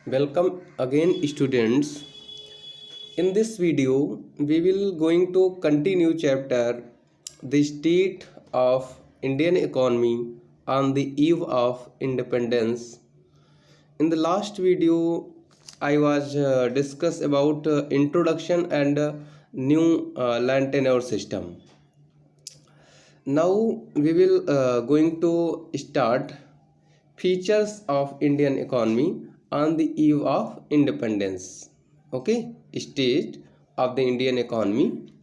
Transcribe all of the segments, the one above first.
Welcome again students. In this video we will going to continue chapter the state of Indian economy on the eve of independence. In the last video I was discuss about introduction and new land tenure system. Now we will going to start features of Indian economy on the eve of independence. Okay, state of the Indian economy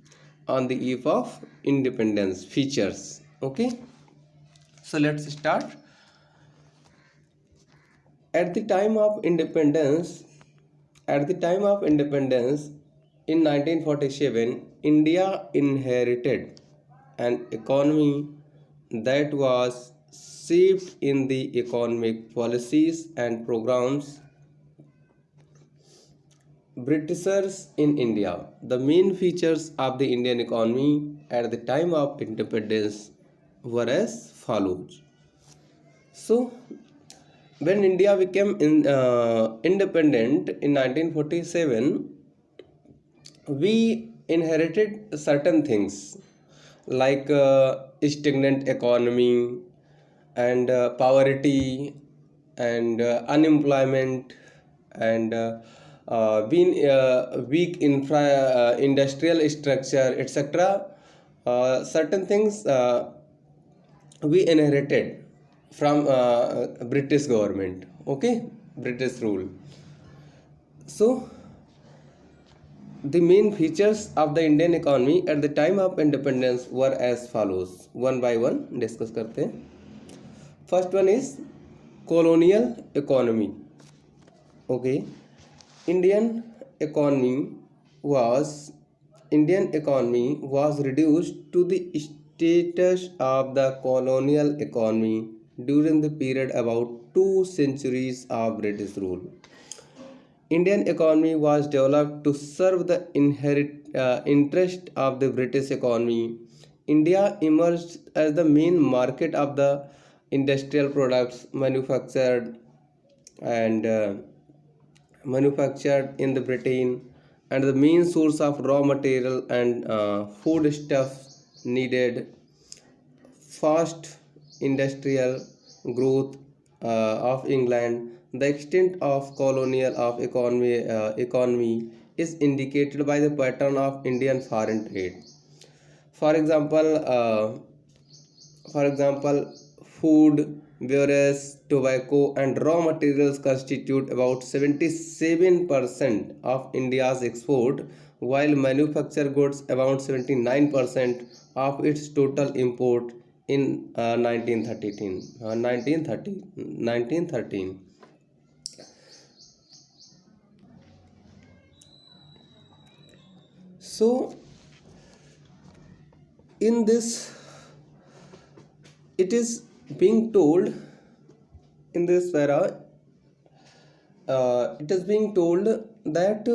on the eve of independence features. Okay, so let's start. At the time of independence, at the time of independence in 1947, India inherited an economy that was shaped in the economic policies and programs Britishers in India. The main features of the Indian economy at the time of independence were as follows. So, when India became independent in 1947, we inherited certain things like stagnant economy and poverty and unemployment and being weak industrial structure, etc. Certain things we inherited from British government. Okay, British rule. So the main features of the Indian economy at the time of independence were as follows. One by one discuss करते हैं. First one is colonial economy. Okay, Indian economy was Indian economy was reduced to the status of the colonial economy during the period about 2 centuries of British rule. Indian economy was developed to serve the interest of the British economy. India emerged as the main market of the industrial products and manufactured in the Britain and the main source of raw material and food stuffs needed fast industrial growth of England. The extent of colonial of economy is indicated by the pattern of Indian foreign trade. For example, food, beverage, tobacco, and raw materials constitute about 77% of India's export, while manufactured goods about 79% of its total import in 1913. So in this it is being told in this era it is being told that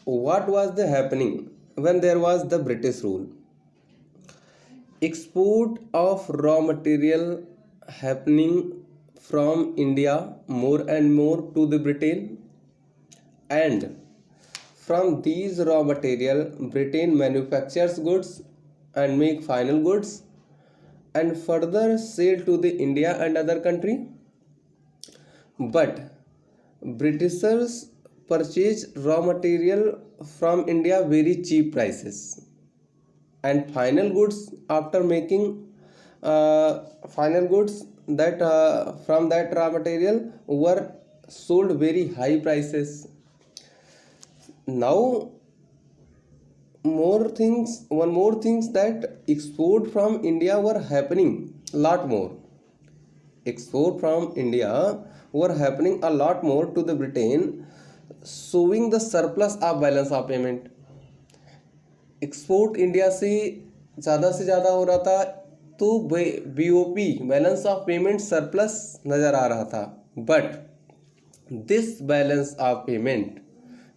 what was the happening when there was the British rule. Export of raw material happening from India more and more to the Britain, and from these raw material Britain manufactures goods and make final goods and further sell to the India and other country. But Britishers purchase raw material from India very cheap prices, and final goods after making final goods that from that raw material were sold very high prices. Now one more things that export from India were happening lot more. Export from India were happening a lot more to the Britain, showing the surplus of balance of payment. Export India से ज़्यादा हो रहा था, तो BOP balance of payment surplus नज़र आ रहा था. But this balance of payment,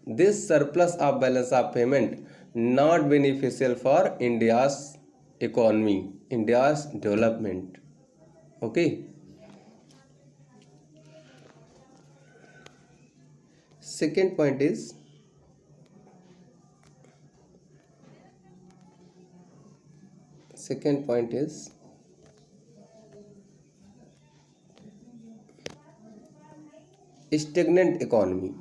this surplus of balance of payment not beneficial for India's economy, India's development. Okay. second point is second point is stagnant economy.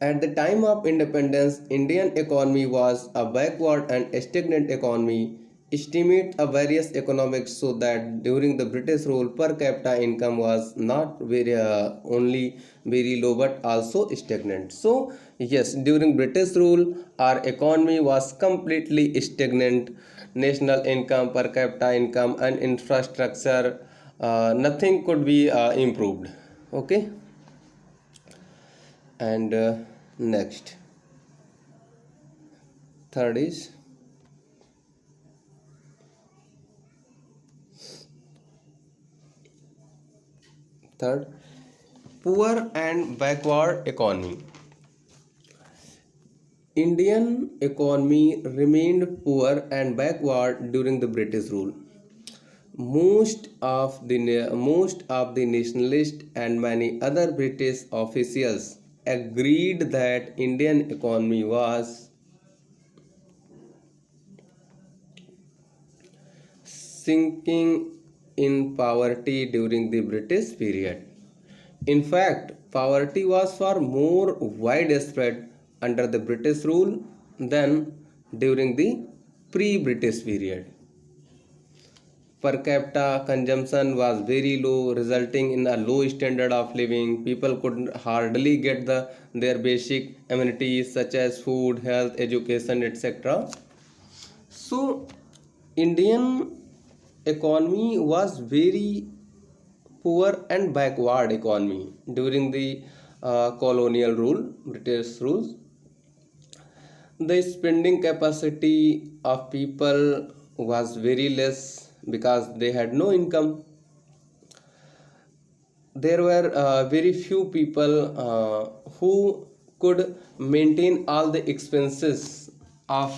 At the time of independence, Indian economy was a backward and stagnant economy. Estimate of various economics show that during the British rule, per capita income was not very only very low but also stagnant. So yes, during British rule, our economy was completely stagnant. National income, per capita income, and infrastructure, nothing could be improved. Okay, and next. Third is third poor and backward economy. Indian economy remained poor and backward during the British rule. Most of the nationalists and many other British officials agreed that Indian economy was sinking in poverty during the British period. In fact, poverty was far more widespread under the British rule than during the pre-British period. Per capita consumption was very low, resulting in a low standard of living. People could hardly get their basic amenities such as food, health, education, etc. So, Indian economy was very poor and backward economy during the colonial rule, British rules. The spending capacity of people was very less because they had no income. There were very few people who could maintain all the expenses of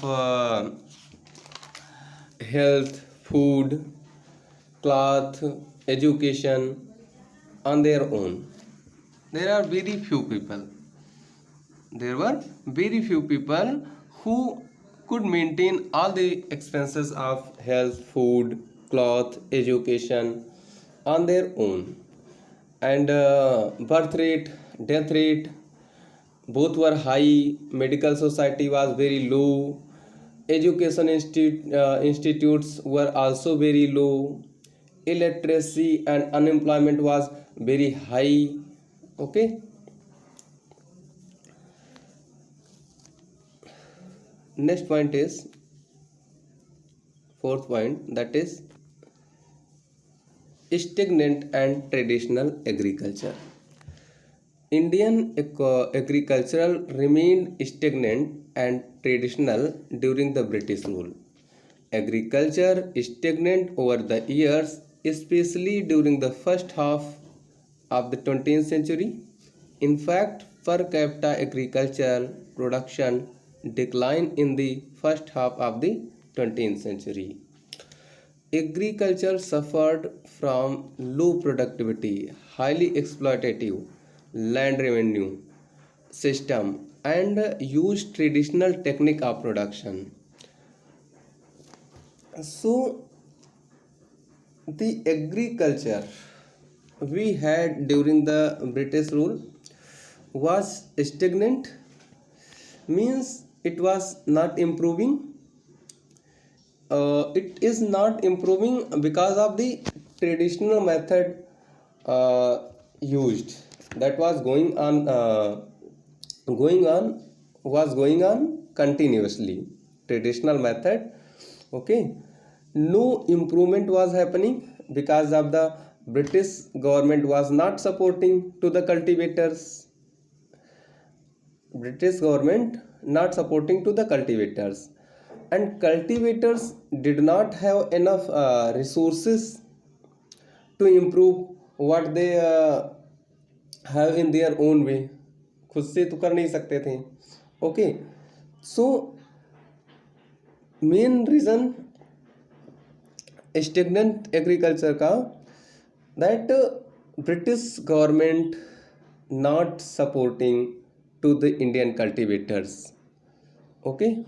health, food, cloth, education on their own. There are very few people. There were very few people who could maintain all the expenses of health, food, cloth, education on their own. And birth rate, death rate, both were high. Medical society was very low. Education institutes were also very low. Illiteracy and unemployment was very high. Okay. Next point is fourth point, that is stagnant and traditional agriculture. Indian agricultural remained stagnant and traditional during the British rule. Agriculture stagnant over the years, especially during the first half of the 20th century. In fact, per capita agricultural production declined in the first half of the 20th century. Agriculture suffered from low productivity, highly exploitative land revenue system, and used traditional technique of production. So, the agriculture we had during the British rule was stagnant, means it was not improving. It is not improving because of the traditional method uh, used, that was going on going on continuously. Traditional method, okay. No improvement was happening because of the British government was not supporting to the cultivators. British government not supporting to the cultivators, and cultivators did not have enough resources to improve what they have in their own way. खुद से तो कर नहीं सकते थे. Okay, so main reason stagnant agriculture का, that British government not supporting to the Indian cultivators. Okay.